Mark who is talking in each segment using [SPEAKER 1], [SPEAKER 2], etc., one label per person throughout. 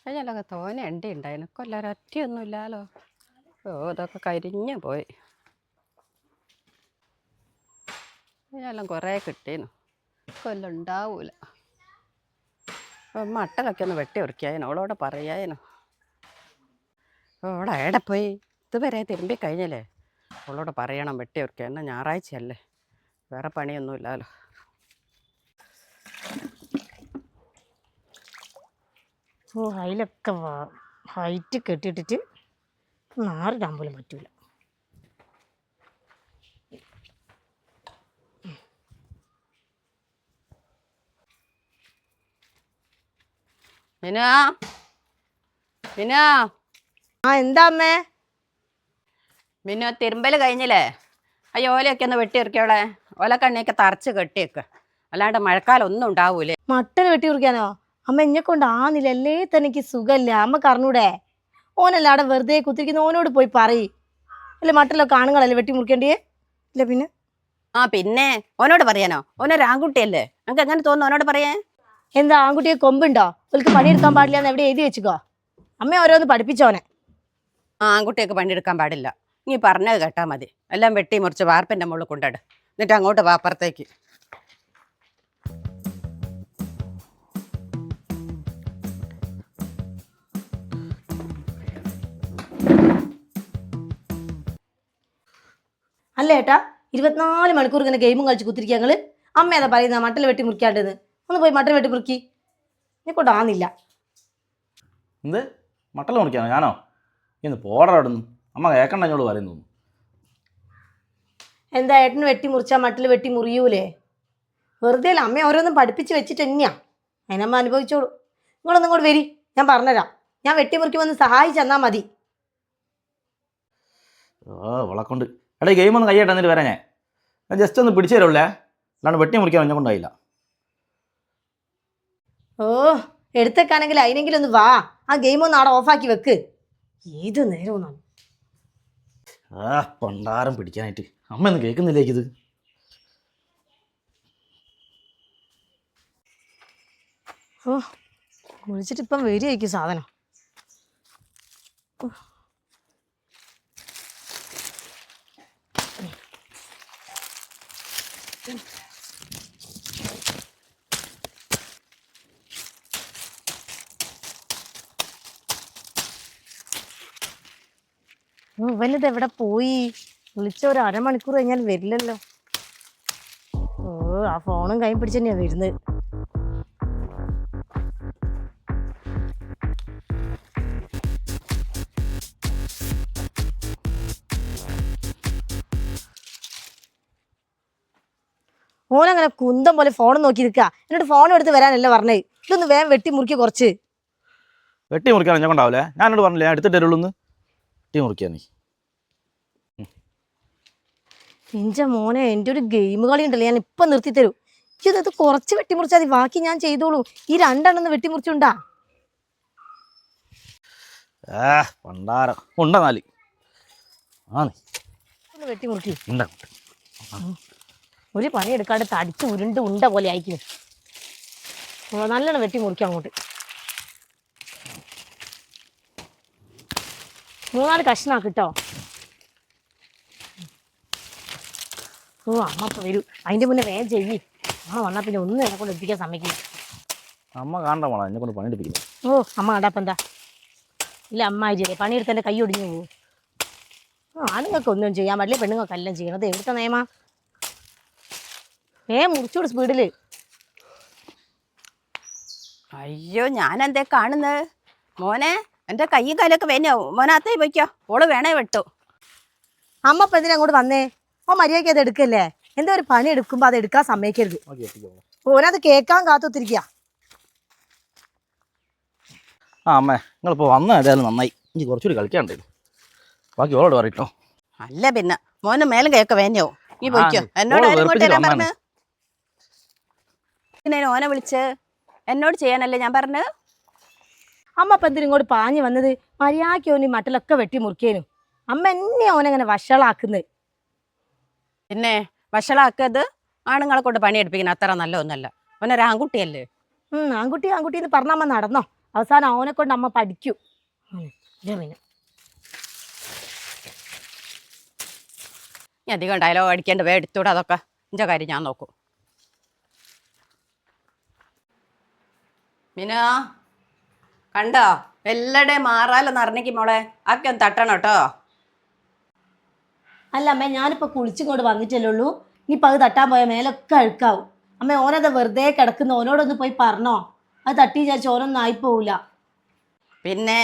[SPEAKER 1] അതിലൊക്കെ തോനെ എണ്ടി ഉണ്ടായിരുന്നു കൊല്ലം ഒറ്റയൊന്നും ഇല്ലാലോ. ഓ ഇതൊക്കെ കരിഞ്ഞു പോയി. അതിനെല്ലാം കുറേ കിട്ടീന്നു കൊല്ലം ഉണ്ടാവൂല. മട്ടലൊക്കെ ഒന്ന് വെട്ടി ഉറക്കിയായിരുന്നു. അവളോട് പറയായിരുന്നു. ഓളെ എവിടെ പോയി? ഇതുവരെ തിരുമ്പി കഴിഞ്ഞല്ലേ. അവളോട് പറയണം വെട്ടി ഉറക്കുക. എന്നാൽ ഞായറാഴ്ചയല്ലേ, വേറെ പണിയൊന്നും ഇല്ലല്ലോ.
[SPEAKER 2] ഓ അതിലൊക്കെ ഹൈറ്റ് കെട്ടിയിട്ടിട്ട് നാറിടാൻ പോലും പറ്റൂല.
[SPEAKER 1] മിനാ മിനാ
[SPEAKER 2] ആ എന്താ അമ്മേ?
[SPEAKER 1] മിനു തിരുമ്പൽ കഴിഞ്ഞില്ലേ? ആ ഓലയൊക്കെ ഒന്ന് വെട്ടി ഉറക്കിയോളെ. ഓലക്കണ്ണിയൊക്കെ തറച്ച് കെട്ടിയേക്ക്, അല്ലാണ്ട് മഴക്കാലം ഒന്നും ഉണ്ടാവൂലേ.
[SPEAKER 2] മട്ടന് വെട്ടി കുറിക്കാനോ? അമ്മ എന്നെ കൊണ്ട് ആന്നില്ല, അല്ലേ തനിക്ക് സുഖമില്ല. അമ്മ കറഞ്ഞൂടെ? ഓനല്ല അവിടെ വെറുതെ കുത്തിരിക്കുന്ന, ഓനോട് പോയി പറയ്. അല്ലെ മട്ടലൊക്കെ ആണുങ്ങളല്ലേ വെട്ടി മുറിക്കേണ്ടിയേ? ഇല്ല പിന്നെ
[SPEAKER 1] പിന്നെ ഓനോട് പറയാനോ? ഓനൊരു ആൺകുട്ടിയല്ലേ, നമുക്ക് എങ്ങനെ തോന്നുന്നു ഓനോട് പറയാൻ?
[SPEAKER 2] എന്താ ആൺകുട്ടിയെ കൊമ്പുണ്ടോ? ഓൾക്ക് പണിയെടുക്കാൻ പാടില്ല എന്ന് എവിടെ എഴുതി വെച്ചുക്കോ? അമ്മ ഓരോന്ന് പഠിപ്പിച്ചോനെ.
[SPEAKER 1] ആൺകുട്ടിയൊക്കെ പണിയെടുക്കാൻ പാടില്ല. നീ പറഞ്ഞത് കേട്ടാൽ മതി. എല്ലാം വെട്ടി മുറിച്ച് വാർപ്പിൻ്റെ മുകളിൽ കൊണ്ടിട്. എന്നിട്ട് അങ്ങോട്ട് വാപ്പുറത്തേക്ക്.
[SPEAKER 2] അല്ല ഏട്ടാ, 24 മണിക്കൂർ ഇങ്ങനെ ഗെയിമും കളിച്ച് കുത്തിരിക്കുക ഞങ്ങള്. അമ്മ ഏതാ പറയുന്ന മട്ടൽ വെട്ടി മുറിക്കാണ്ടെന്ന്? ഒന്ന് പോയി മട്ടൽ വെട്ടി മുറുക്കി. എന്നെ കൊണ്ടാന്നില്ല.
[SPEAKER 3] എന്ത് മട്ടൽ മുറിക്കാനോ? ഞാനോ? ഇന്ന് പോടാ അവിടെ നിന്ന്. അമ്മ കേൾക്കണ്ട എന്നോട് പറയുന്നു.
[SPEAKER 2] എന്താ ഏട്ടന് വെട്ടി മുറിച്ചാൽ മട്ടൽ വെട്ടി മുറിയൂലേ? വെറുതെ അല്ല, അമ്മ ഓരോന്നും പഠിപ്പിച്ച് വെച്ചിട്ട് തന്നെയാ. അതിനമ്മ അനുഭവിച്ചോളൂ. നിങ്ങളൊന്നും ഇങ്ങോട്ട് വരി, ഞാൻ പറഞ്ഞുതരാം. ഞാൻ വെട്ടി മുറിക്ക് വന്ന് സഹായിച്ചെന്നാൽ മതി.
[SPEAKER 3] വളക്കൊണ്ട് എടാ, ഈ ഗെയിം ഒന്ന് കൈയ്യായിട്ട് എന്നിട്ട് വരാം. ഞാൻ ജസ്റ്റ് ഒന്ന് പിടിച്ചു തരുള്ളേ, അല്ലാണ്ട് വെട്ടി മുറിക്കാൻ എന്നെ കൊണ്ടായില്ല.
[SPEAKER 2] ഓ എടുത്തേക്കാണെങ്കിൽ അതിനെങ്കിലും ഒന്ന് വാ. ആ ഗെയിം ഒന്ന് അവിടെ ഓഫാക്കി വെക്ക്. ഏത് നേരം
[SPEAKER 3] പണ്ടാരം പിടിക്കാനായിട്ട് അമ്മ ഒന്നും കേൾക്കുന്നില്ലേക്കിത്.
[SPEAKER 2] ഓ വിളിച്ചിട്ട് ഇപ്പം വരികയായിരിക്കും സാധനം. ഇവനിത് എവിടെ പോയി? വിളിച്ച ഒരു അരമണിക്കൂർ കഴിഞ്ഞാൽ വരില്ലല്ലോ. ഓ ആ ഫോണും കൈ പിടിച്ച് തന്നെയാ വരുന്നത്. ഓനങ്ങനെ കുന്തം പോലെ ഫോൺ നോക്കി നിൽക്കുക. എന്നിട്ട് ഫോൺ എടുത്ത് വരാനല്ല പറഞ്ഞേ. ഇതൊന്ന് വേഗം വെട്ടി മുറിക്കുക കുറച്ച്.
[SPEAKER 3] വെട്ടി മുറിക്കാൻ എന്നെ കൊണ്ടാവില്ലേ? ഞാനോട് പറഞ്ഞില്ലേ ഞാൻ എടുത്തിട്ട് തരുള്ളൂ. വെട്ടി മുറിക്കാൻ നീ
[SPEAKER 2] എന്റെ മോനെ, എൻ്റെ ഒരു ഗെയിം കളി ഉണ്ടല്ലോ, ഞാൻ ഇപ്പം നിർത്തി തരൂ. ഇത് കുറച്ച് വെട്ടിമുറിച്ചാൽ മതി, ബാക്കി ഞാൻ ചെയ്തോളൂ. ഈ രണ്ടെണ്ണം വെട്ടിമുറിച്ചുണ്ടാ.
[SPEAKER 3] പണ്ടാരം ഉണ്ടെന്നാല്
[SPEAKER 2] ഒന്ന് വെട്ടിമുറിക്കി. ഒരു പണി എടുക്കാണ്ട് തടിച്ച് ഉരുണ്ട് ഉണ്ട പോലെ അയക്കുന്നു. നല്ലോണം വെട്ടിമുറിക്കാം അങ്ങോട്ട്. 3-4 കഷ്ണാക്കിട്ടോ. ഓ അമ്മ ഇപ്പം വരൂ. അതിൻ്റെ മുന്നേ വേഗം ചെയ്യ്. അമ്മ വന്നാൽ പിന്നെ ഒന്നും എന്നെ കൊണ്ട് എത്തിക്കാൻ സമ്മതിക്കില്ല.
[SPEAKER 3] അമ്മ കാണണ്ട മോളാ എന്നെ കൊണ്ട് പണിയെടുപ്പിക്കുന്നു.
[SPEAKER 2] ഓ അമ്മ കണ്ടപ്പം എന്താ? ഇല്ല അമ്മ ആയിരിക്കും പണിയെടുത്ത് എൻ്റെ കൈ ഒടിഞ്ഞു പോകും. ആണുങ്ങൾക്ക് ഒന്നും ചെയ്യാൻ പാടില്ല, പെണ്ണുങ്ങൾക്കെല്ലാം ചെയ്യണത് എവിടുത്തെ നിയമ? മുറിച്ചോട് സ്പീഡില്.
[SPEAKER 1] അയ്യോ, ഞാനെന്തേ കാണുന്നത്? മോനെ, എൻ്റെ കൈയും കാലൊക്കെ വേനോ? മോനകത്തേ പോയിക്കോ, ഓള് വേണേ വെട്ടു.
[SPEAKER 2] അമ്മ ഇപ്പം എന്തിനാ അങ്ങോട്ട് വന്നേ? ഓ മര്യാദയ്ക്ക് അത് എടുക്കല്ലേ. എന്താ ഒരു പണി എടുക്കുമ്പോൾ അത് എടുക്കാൻ സമ്മതിക്കരുത്. ഓനത് കേൾക്കാൻ കാത്തുത്തിരിക്കുക.
[SPEAKER 3] അമ്മേ നിങ്ങളിപ്പോൾ വന്ന ഏതായാലും നന്നായി. എനിക്ക് കുറച്ചുകൂടി കളിക്കാണ്ടേ, ബാക്കി ഓളോട് പറയട്ടോ.
[SPEAKER 1] അല്ല പിന്നെ മോന് മേലും കേൾക്ക വേനോ? നീ പോയിക്കോ. എന്നോട് പറഞ്ഞു പിന്നെ ഓനെ വിളിച്ച് എന്നോട് ചെയ്യാനല്ലേ ഞാൻ പറഞ്ഞു.
[SPEAKER 2] അമ്മ ഇപ്പം എന്തിനും ഇങ്ങോട്ട് പാഞ്ഞു വന്നത്? മര്യാദയ്ക്ക് ഓന് മട്ടലൊക്കെ വെട്ടി മുറിക്കേനു. അമ്മ എന്നെയാ ഓനെങ്ങനെ വഷളാക്കുന്നത്.
[SPEAKER 1] പിന്നെ വഷളാക്കത് ആണുങ്ങളെ കൊണ്ട് പണിയെടുപ്പിക്കുന്ന അത്ര നല്ല ഒന്നല്ല. ഓനൊരു ആൺകുട്ടിയല്ലേ.
[SPEAKER 2] ആൺകുട്ടി ആൺകുട്ടി എന്ന് പറഞ്ഞാൽ അമ്മ നടന്നോ? അവസാനം അവനെ കൊണ്ട് അമ്മ പഠിക്കും. പിന്നെ
[SPEAKER 1] ഇനി അധികം ഡയലോഗ് അടിക്കേണ്ട വേ എടുത്തൂടെ അതൊക്കെ. എൻ്റെ കാര്യം ഞാൻ നോക്കും. മിന കണ്ടോ എല്ലാടെയും മാറാലെന്ന് അറിഞ്ഞേക്ക് മോളെ. ആക്കെ ഒന്ന് തട്ടണം കേട്ടോ.
[SPEAKER 2] അല്ല അമ്മ, ഞാനിപ്പോൾ കുളിച്ചിങ്ങോട്ട് വന്നിട്ടല്ലേ ഉള്ളൂ. ഇനിയിപ്പോൾ അത് തട്ടാൻ പോയാൽ മേലൊക്കെ അഴുക്കാവും. അമ്മ ഓനത് വെറുതെ കിടക്കുന്ന ഓനോടൊന്ന് പോയി പറഞ്ഞോ. അത് തട്ടി വിചാരിച്ച് ഓനൊന്നും ആയിപ്പോവില്ല.
[SPEAKER 1] പിന്നെ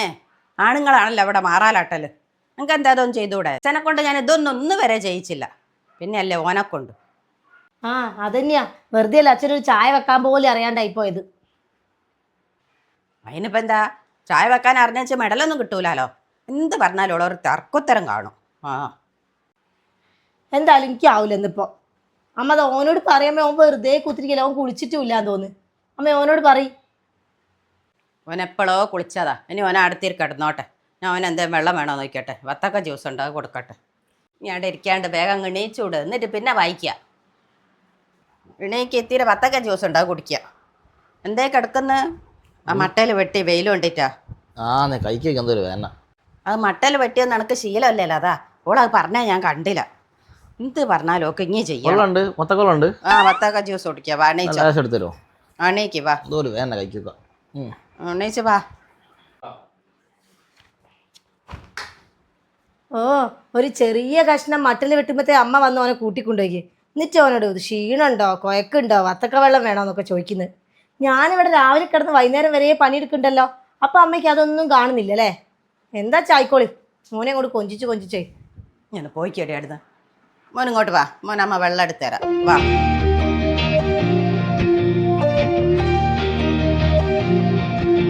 [SPEAKER 1] ആണുങ്ങളാണല്ലോ അവിടെ മാറാലാട്ടല്. നിങ്ങൾക്ക് എന്താ അതൊന്നും ചെയ്തുകൂടെ? അച്ഛനെ കൊണ്ട് ഞാൻ ഇതൊന്നും വരെ ചെയ്യിച്ചില്ല. പിന്നെ അല്ലേ ഓനെ കൊണ്ട്.
[SPEAKER 2] ആ അതന്നെയാ, വെറുതെ അല്ല അച്ഛനൊരു ചായ വെക്കാൻ പോലും അറിയാണ്ടായി പോയത്.
[SPEAKER 1] അതിനിപ്പോൾ എന്താ, ചായ വെക്കാൻ അറിഞ്ഞാൽ മെഡലൊന്നും കിട്ടൂലോ. എന്ത് പറഞ്ഞാലും ഉള്ള ഒരു തർക്കുത്തരം കാണും. ആ
[SPEAKER 2] എന്തായാലും എനിക്കാവില്ല എന്നിപ്പോൾ. അമ്മ അത് ഓനോട് പറയുമ്പോൾ ഓൻ വെറുതെ കുത്തിരിക്കില്ല. ഓൻ കുളിച്ചിട്ടും ഇല്ലാന്ന് തോന്നുന്നു. അമ്മ ഓനോട് പറയും.
[SPEAKER 1] ഓൻ എപ്പോഴോ കുളിച്ചതാ. ഇനി ഓനെ അടുത്തിരി കിടന്നോട്ടെ. ഞാൻ ഓൻ എന്തേലും വെള്ളം വേണോ നോക്കട്ടെ. വത്തക്ക ജ്യൂസ് ഉണ്ട്, അത് കൊടുക്കട്ടെ. ഇനി അവിടെ ഇരിക്കാണ്ട് വേഗം എണീച്ചൂട്. എന്നിട്ട് പിന്നെ വായിക്കുക. എണീക്ക് എത്തിയിട്ട് വത്തക്ക ജ്യൂസ് ഉണ്ട്, അത് കുടിക്കുക. എന്തേ കിടക്കുന്ന ആ മട്ടയിൽ വെട്ടി വെയിൽ കൊണ്ടിട്ടാ?
[SPEAKER 3] കൈക്കൊക്കെ എന്തോ വേണ്ട.
[SPEAKER 1] അത് മട്ടയിൽ വെട്ടിയെന്ന് എനിക്ക് ശീലമല്ലല്ലോ. അതാ ഓളത് പറഞ്ഞാൽ ഞാൻ കണ്ടില്ല. എന്ത് പറഞ്ഞാലും ഒക്കെ ഇങ്ങനെ ചെയ്യാം.
[SPEAKER 3] മൊത്തക്കൊള്ളുണ്ട്.
[SPEAKER 1] ആ വത്തക്ക ജ്യൂസ് കുടിക്കുക. വാ എണീച്ചോ.
[SPEAKER 3] എടുത്തരോ?
[SPEAKER 1] എണീക്ക് വാ.
[SPEAKER 3] എന്തോ വേണ്ട കൈക്കൊക്കെ.
[SPEAKER 1] എണീച്ച് വാ.
[SPEAKER 2] ഓ ഒരു ചെറിയ കഷ്ണം മട്ടൽ വെട്ടുമ്പോഴത്തേ അമ്മ വന്ന് ഓനെ കൂട്ടിക്കൊണ്ടുപോയി. എന്നിട്ട് ഓനോട് ക്ഷീണുണ്ടോ, കുഴക്കുണ്ടോ, വത്തക്ക വെള്ളം വേണോന്നൊക്കെ ചോദിക്കുന്നത്. ഞാനിവിടെ രാവിലെ കിടന്ന് വൈകുന്നേരം വരെ പണിയെടുക്കണ്ടല്ലോ. അപ്പം അമ്മയ്ക്ക് അതൊന്നും കാണുന്നില്ല അല്ലേ? എന്താ ചായ്ക്കോളി, മോനെ അങ്ങോട്ട് കൊഞ്ചിച്ചേ.
[SPEAKER 1] ഞാൻ പോയിക്കേടി അടുത്ത്. മോൻ ഇങ്ങോട്ട് വാ. മോൻ അമ്മ വെള്ളം എടുത്തുതരാം. വാ.